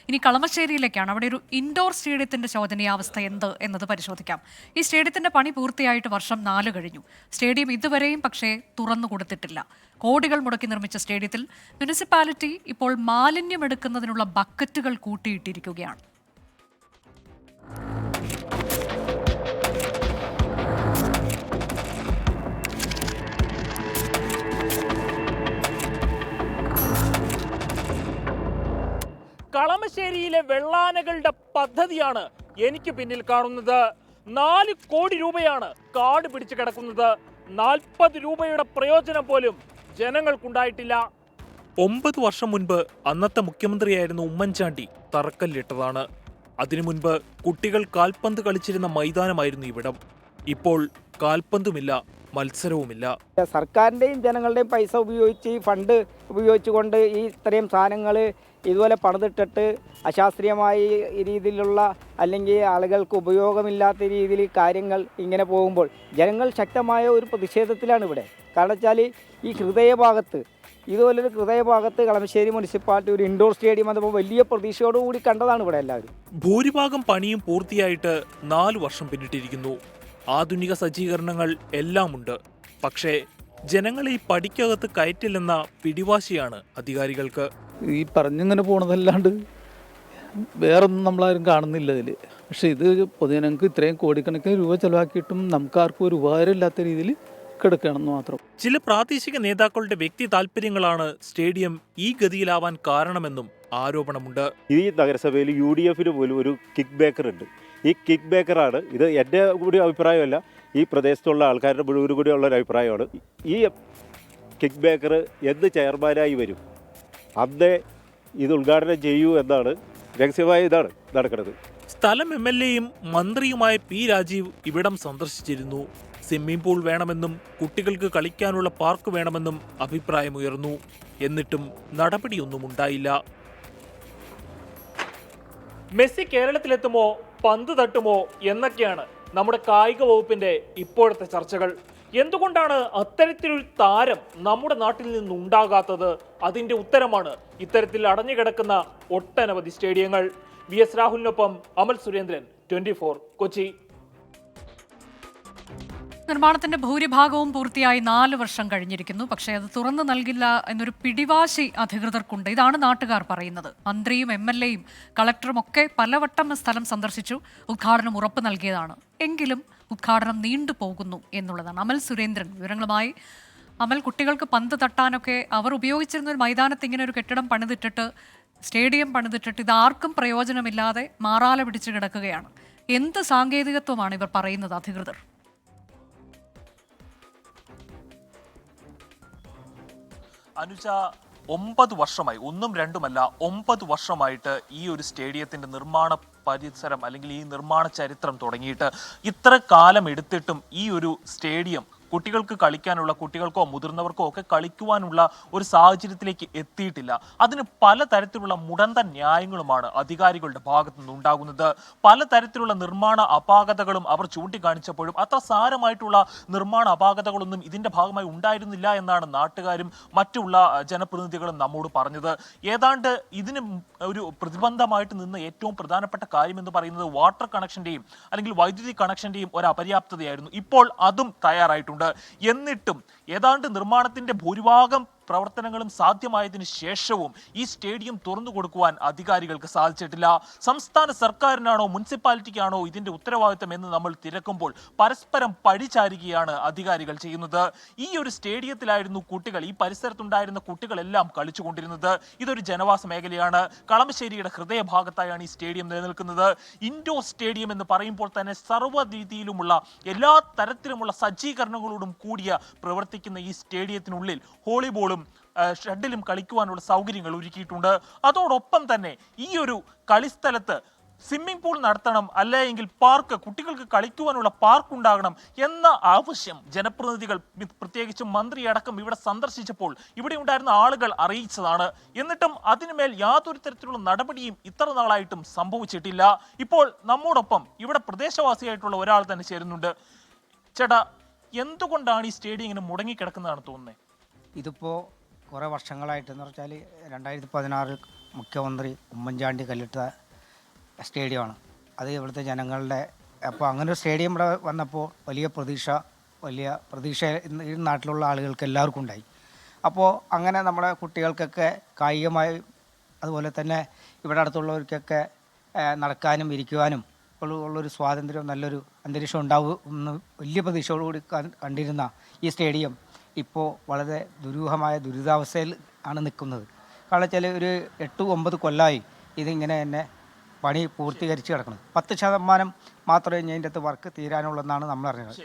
ഇനി കളമശ്ശേരിയിലേക്കാണ്. അവിടെ ഒരു ഇൻഡോർ സ്റ്റേഡിയത്തിന്റെ ശോചനീയാവസ്ഥ എന്ത് എന്നത് പരിശോധിക്കാം. ഈ സ്റ്റേഡിയത്തിന്റെ പണി പൂർത്തിയായിട്ട് വർഷം 4 കഴിഞ്ഞു. സ്റ്റേഡിയം ഇതുവരെയും പക്ഷേ തുറന്നു കൊടുത്തിട്ടില്ല. കോടികൾ മുടക്കി നിർമ്മിച്ച സ്റ്റേഡിയത്തിൽ മുനിസിപ്പാലിറ്റി ഇപ്പോൾ മാലിന്യമെടുക്കുന്നതിനുള്ള ബക്കറ്റുകൾ കൂട്ടിയിട്ടിരിക്കുകയാണ്. കളമശ്ശേരിയിലെ വെള്ളാനകളുടെ പദ്ധതിയാണ് എനിക്ക് പിന്നിൽ കാണുന്നത്. 4 കോടി രൂപയാണ് കാട് പിടിച്ചു കിടക്കുന്നത്. 40 രൂപയുടെ പ്രയോജനം പോലും ജനങ്ങൾക്കുണ്ടായിട്ടില്ല. 9 വർഷം മുൻപ് അന്നത്തെ മുഖ്യമന്ത്രിയായിരുന്ന ഉമ്മൻചാണ്ടി തറക്കല്ലിട്ടതാണ്. അതിനു മുൻപ് കുട്ടികൾ കാൽപന്ത് കളിച്ചിരുന്ന മൈതാനമായിരുന്നു ഇവിടം. ഇപ്പോൾ കാൽപന്തുമില്ല, മത്സരവുമില്ല. സർക്കാരിൻ്റെയും ജനങ്ങളുടെയും പൈസ ഉപയോഗിച്ച് ഈ ഫണ്ട് ഉപയോഗിച്ചുകൊണ്ട് ഈ ഇത്രയും സാധനങ്ങൾ ഇതുപോലെ പണിതിട്ടിട്ട് അശാസ്ത്രീയമായ രീതിയിലുള്ള അല്ലെങ്കിൽ ആളുകൾക്ക് ഉപയോഗമില്ലാത്ത രീതിയിൽ കാര്യങ്ങൾ ഇങ്ങനെ പോകുമ്പോൾ ജനങ്ങൾ ശക്തമായ ഒരു പ്രതിഷേധത്തിലാണ് ഇവിടെ. കാരണം വെച്ചാൽ ഈ ഹൃദയഭാഗത്ത് ഇതുപോലൊരു ഹൃദയഭാഗത്ത് കളമശ്ശേരി മുനിസിപ്പാലിറ്റി ഒരു ഇൻഡോർ സ്റ്റേഡിയം അതപ്പോൾ വലിയ പ്രതീക്ഷയോടുകൂടി കണ്ടതാണ് ഇവിടെ എല്ലാവരും. ഭൂരിഭാഗം പണിയും പൂർത്തിയായിട്ട് 4 വർഷം പിന്നിട്ടിരിക്കുന്നു. ആധുനിക സജ്ജീകരണങ്ങൾ എല്ലാമുണ്ട്. പക്ഷേ ജനങ്ങളെ ഈ പടിക്കകത്ത് കയറ്റില്ലെന്ന പിടിവാശിയാണ് അധികാരികൾക്ക്. ഈ പറഞ്ഞിങ്ങനെ പോണതല്ലാണ്ട് വേറൊന്നും നമ്മളാരും കാണുന്നില്ല ഇതിൽ. പക്ഷേ ഇത് പൊതുജനങ്ങൾക്ക് ഇത്രയും കോടിക്കണക്കിന് രൂപ ചെലവാക്കിയിട്ടും നമുക്കാർക്കും ഒരു ഉപകാരമില്ലാത്ത രീതിയിൽ കിടക്കുകയാണെന്ന് മാത്രം. ചില പ്രാദേശിക നേതാക്കളുടെ വ്യക്തി താല്പര്യങ്ങളാണ് സ്റ്റേഡിയം ഈ ഗതിയിലാവാൻ കാരണമെന്നും ആരോപണമുണ്ട്. ഈ നഗരസഭയിൽ UDF പോലും ഒരു കിക്ക് ബേക്കർ ഉണ്ട്. ഈ കിക്ക് ബേക്കറാണ് ഇത്. എൻ്റെ കൂടി അഭിപ്രായമല്ല, ഈ പ്രദേശത്തുള്ള ആൾക്കാരുടെ മുഴുവൻ കൂടി ഉള്ള ഒരു അഭിപ്രായമാണ്. ഈ കിക്ക് ബേക്കർ എന്ന് ചെയർമാനായി വരും അന്നേ ഇത് ഉദ്ഘാടനം ചെയ്യൂ എന്നാണ് രഹസ്യമായ ഇതാണ് നടക്കുന്നത്. സ്ഥലം MLAയും മന്ത്രിയുമായ P. രാജീവ് ഇവിടം സന്ദർശിച്ചിരുന്നു. സ്വിമ്മിംഗ് പൂൾ വേണമെന്നും കുട്ടികൾക്ക് കളിക്കാനുള്ള പാർക്ക് വേണമെന്നും അഭിപ്രായമുയർന്നു. എന്നിട്ടും നടപടിയൊന്നും ഉണ്ടായില്ല. മെസ്സി കേരളത്തിലെത്തുമോ, പന്ത് തട്ടുമോ എന്നൊക്കെയാണ് നമ്മുടെ കായിക വകുപ്പിന്റെ ഇപ്പോഴത്തെ ചർച്ചകൾ. എന്തുകൊണ്ടാണ് അത്തരത്തിലൊരു താരം നമ്മുടെ നാട്ടിൽ നിന്നുണ്ടാകാത്തത്? അതിന്റെ ഉത്തരമാണ് ഇത്തരത്തിൽ അടഞ്ഞുകിടക്കുന്ന ഒട്ടനവധി സ്റ്റേഡിയങ്ങൾ. VS രാഹുലിനൊപ്പം അമൽ സുരേന്ദ്രൻ, 24 കൊച്ചി. നിർമ്മാണത്തിന്റെ ഭൂരിഭാഗവും പൂർത്തിയായി 4 വർഷം കഴിഞ്ഞിരിക്കുന്നു. പക്ഷേ അത് തുറന്നു നൽകില്ല എന്നൊരു പിടിവാശി അധികൃതർക്കുണ്ട്. ഇതാണ് നാട്ടുകാർ പറയുന്നത്. മന്ത്രിയും MLAയും കളക്ടറും ഒക്കെ പലവട്ടം സ്ഥലം സന്ദർശിച്ചു. ഉദ്ഘാടനം ഉറപ്പ് നൽകിയതാണ്. എങ്കിലും ഉദ്ഘാടനം നീണ്ടുപോകുന്നു എന്നുള്ളതാണ്. അമൽ സുരേന്ദ്രൻ വിവരങ്ങളുമായി. അമൽ, കുട്ടികൾക്ക് പന്ത് തട്ടാനൊക്കെ അവർ ഉപയോഗിച്ചിരുന്ന ഒരു മൈതാനത്ത് ഇങ്ങനെ ഒരു കെട്ടിടം പണിതിട്ടിട്ട്, സ്റ്റേഡിയം പണിതിട്ടിട്ട് ഇത് ആർക്കും പ്രയോജനമില്ലാതെ മാറാല പിടിച്ച് കിടക്കുകയാണ്. എന്ത് സാങ്കേതികത്വമാണ് ഇവർ പറയുന്നത് അധികൃതർ? അനുജ, 9 വർഷമായി, 1ഉം 2ഉമല്ല 9 വർഷമായിട്ട് ഈ ഒരു സ്റ്റേഡിയത്തിന്റെ നിർമ്മാണ പരിസരം അല്ലെങ്കിൽ ഈ നിർമ്മാണ ചരിത്രം തുടങ്ങിയിട്ട് ഇത്ര കാലം എടുത്തിട്ടും ഈ ഒരു സ്റ്റേഡിയം കുട്ടികൾക്ക് കളിക്കാനുള്ള, കുട്ടികൾക്കോ മുതിർന്നവർക്കോ ഒക്കെ കളിക്കുവാനുള്ള ഒരു സാഹചര്യത്തിലേക്ക് എത്തിയിട്ടില്ല. അതിന് പലതരത്തിലുള്ള മുടന്ത ന്യായങ്ങളുമാണ് അധികാരികളുടെ ഭാഗത്തു നിന്നുണ്ടാകുന്നത്. പലതരത്തിലുള്ള നിർമ്മാണ അപാകതകളും അവർ ചൂണ്ടിക്കാണിച്ചപ്പോഴും അത്ര സാരമായിട്ടുള്ള നിർമ്മാണ അപാകതകളൊന്നും ഇതിന്റെ ഭാഗമായി ഉണ്ടായിരുന്നില്ല എന്നാണ് നാട്ടുകാരും മറ്റുള്ള ജനപ്രതിനിധികളും നമ്മോട് പറഞ്ഞത്. ഏതാണ്ട് ഇതിന് ഒരു പ്രതിബന്ധമായിട്ട് നിന്ന് ഏറ്റവും പ്രധാനപ്പെട്ട കാര്യം എന്ന് പറയുന്നത് വാട്ടർ കണക്ഷന്റെയും അല്ലെങ്കിൽ വൈദ്യുതി കണക്ഷന്റെയും ഒരു അപര്യാപ്തതയായിരുന്നു. ഇപ്പോൾ അതും തയ്യാറായിട്ടുണ്ട്. എന്നിട്ടും ഏതാണ്ട് നിർമ്മാണത്തിന്റെ ഭൂരിഭാഗം പ്രവർത്തനങ്ങളും സാധ്യമായതിനു ശേഷവും ഈ സ്റ്റേഡിയം തുറന്നു കൊടുക്കുവാൻ അധികാരികൾക്ക് സാധിച്ചിട്ടില്ല. സംസ്ഥാന സർക്കാരിനാണോ മുനിസിപ്പാലിറ്റിക്കാണോ ഇതിന്റെ ഉത്തരവാദിത്തം എന്ന് നമ്മൾ തിരക്കുമ്പോൾ പരസ്പരം പഴിചാരുകയാണ് അധികാരികൾ ചെയ്യുന്നത്. ഈ ഒരു സ്റ്റേഡിയത്തിലായിരുന്നു കുട്ടികൾ, ഈ പരിസരത്തുണ്ടായിരുന്ന കുട്ടികളെല്ലാം കളിച്ചുകൊണ്ടിരുന്നത്. ഇതൊരു ജനവാസ മേഖലയാണ്. കളമശ്ശേരിയുടെ ഹൃദയഭാഗത്തായാണ് ഈ സ്റ്റേഡിയം നിലനിൽക്കുന്നത്. ഇൻഡോർ സ്റ്റേഡിയം എന്ന് പറയുമ്പോൾ തന്നെ സർവ്വ രീതിയിലുമുള്ള എല്ലാ തരത്തിലുമുള്ള സജ്ജീകരണങ്ങളോടും കൂടിയ പ്രവർത്തിക്കുന്ന ഈ സ്റ്റേഡിയത്തിനുള്ളിൽ വോളിബോളും ഷട്ടിലും കളിക്കുവാനുള്ള സൗകര്യങ്ങൾ ഒരുക്കിയിട്ടുണ്ട്. അതോടൊപ്പം തന്നെ ഈ ഒരു കളിസ്ഥലത്ത് സ്വിമ്മിംഗ് പൂൾ നടത്തണം, അല്ലെങ്കിൽ പാർക്ക്, കുട്ടികൾക്ക് കളിക്കുവാനുള്ള പാർക്ക് ഉണ്ടാകണം എന്ന ആവശ്യം ജനപ്രതിനിധികൾ, പ്രത്യേകിച്ചും മന്ത്രി അടക്കം ഇവിടെ സന്ദർശിച്ചപ്പോൾ ഇവിടെ ഉണ്ടായിരുന്ന ആളുകൾ അറിയിച്ചതാണ്. എന്നിട്ടും അതിനുമേൽ യാതൊരു തരത്തിലുള്ള നടപടിയും ഇത്ര നാളായിട്ടും സംഭവിച്ചിട്ടില്ല. ഇപ്പോൾ നമ്മോടൊപ്പം ഇവിടെ പ്രദേശവാസിയായിട്ടുള്ള ഒരാൾ തന്നെ ചേരുന്നുണ്ട്. ചേട്ടാ, എന്തുകൊണ്ടാണ് ഈ സ്റ്റേഡിയം ഇങ്ങനെ മുടങ്ങിക്കിടക്കുന്നതാണ് തോന്നുന്നത്? ഇതിപ്പോൾ കുറേ വർഷങ്ങളായിട്ടെന്ന് വെച്ചാൽ 2016 മുഖ്യമന്ത്രി ഉമ്മൻചാണ്ടി കല്ലിട്ട സ്റ്റേഡിയമാണ്. അത് ഇവിടുത്തെ ജനങ്ങളുടെ, അപ്പോൾ അങ്ങനെ ഒരു സ്റ്റേഡിയം ഇവിടെ വന്നപ്പോൾ വലിയ പ്രതീക്ഷ ഈ നാട്ടിലുള്ള ആളുകൾക്ക് എല്ലാവർക്കും ഉണ്ടായി. അപ്പോൾ അങ്ങനെ നമ്മുടെ കുട്ടികൾക്കൊക്കെ കായികമായി, അതുപോലെ തന്നെ ഇവിടെ അടുത്തുള്ളവർക്കൊക്കെ നടക്കാനും ഇരിക്കുവാനും ഉള്ളൊരു സ്വാതന്ത്ര്യം, നല്ലൊരു അന്തരീക്ഷം ഉണ്ടാവുമെന്ന് വലിയ പ്രതീക്ഷയോടുകൂടി കണ്ടിരുന്ന ഈ സ്റ്റേഡിയം ഇപ്പോൾ വളരെ ദുരൂഹമായ ദുരിതാവസ്ഥയിൽ ആണ് നിൽക്കുന്നത്. കാരണം വെച്ചാൽ ഒരു 8-9 കൊല്ലമായി ഇതിങ്ങനെ തന്നെ പണി പൂർത്തീകരിച്ച് കിടക്കുന്നത്. 10% മാത്രമേ ഇതിൻ്റെ അകത്ത് വർക്ക് തീരാനുള്ളതെന്നാണ് നമ്മൾ അറിഞ്ഞത്.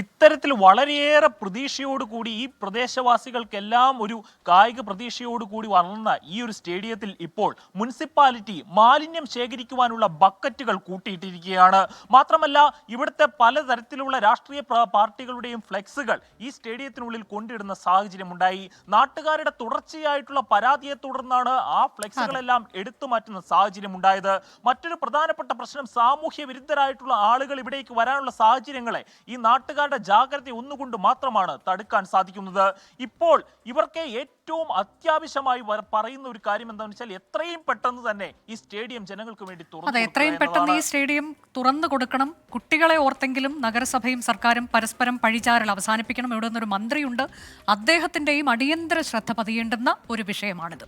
ഇത്തരത്തിൽ വളരെയേറെ പ്രതീക്ഷയോടുകൂടി ഈ പ്രദേശവാസികൾക്കെല്ലാം ഒരു കായിക പ്രതീക്ഷയോടുകൂടി വളർന്ന ഈ ഒരു സ്റ്റേഡിയത്തിൽ ഇപ്പോൾ മുനിസിപ്പാലിറ്റി മാലിന്യം ശേഖരിക്കുവാനുള്ള ബക്കറ്റുകൾ കൂട്ടിയിട്ടിരിക്കുകയാണ്. മാത്രമല്ല ഇവിടുത്തെ പലതരത്തിലുള്ള രാഷ്ട്രീയ പാർട്ടികളുടെയും ഫ്ലെക്സുകൾ ഈ സ്റ്റേഡിയത്തിനുള്ളിൽ കൊണ്ടിടുന്ന സാഹചര്യമുണ്ടായി. നാട്ടുകാരുടെ തുടർച്ചയായിട്ടുള്ള പരാതിയെ തുടർന്നാണ് ആ ഫ്ലെക്സുകളെല്ലാം എടുത്തു മാറ്റുന്ന സാഹചര്യമുണ്ടായത്. മറ്റൊരു പ്രധാനപ്പെട്ട പ്രശ്നം, സാമൂഹ്യ വിരുദ്ധരായിട്ടുള്ള ആളുകൾ ഇവിടേക്ക് വരാനുള്ള സാഹചര്യങ്ങളെ ഈ നാട്ടുകാരുടെ ജാഗ്രത ഒന്നുകൊണ്ട് മാത്രമാണ് തടുക്കാൻ സാധിക്കുന്നത്. ഇപ്പോൾ ഇവർക്ക് ഏറ്റവും അത്യാവശ്യമായി പറയുന്ന ഒരു കാര്യം എന്താണെന്ന് വെച്ചാൽ എത്രയും പെട്ടെന്ന് തന്നെ ഈ സ്റ്റേഡിയം ജനങ്ങൾക്ക് വേണ്ടി എത്രയും പെട്ടെന്ന് ഈ സ്റ്റേഡിയം തുറന്നു കൊടുക്കണം. കുട്ടികളെ ഓർത്തെങ്കിലും നഗരസഭയും സർക്കാരും പരസ്പരം പഴിചാരൽ അവസാനിപ്പിക്കണം. ഇവിടെ നിന്നൊരു മന്ത്രിയുണ്ട്, അദ്ദേഹത്തിന്റെയും അടിയന്തര ശ്രദ്ധ പതിയേണ്ടുന്ന ഒരു വിഷയമാണിത്.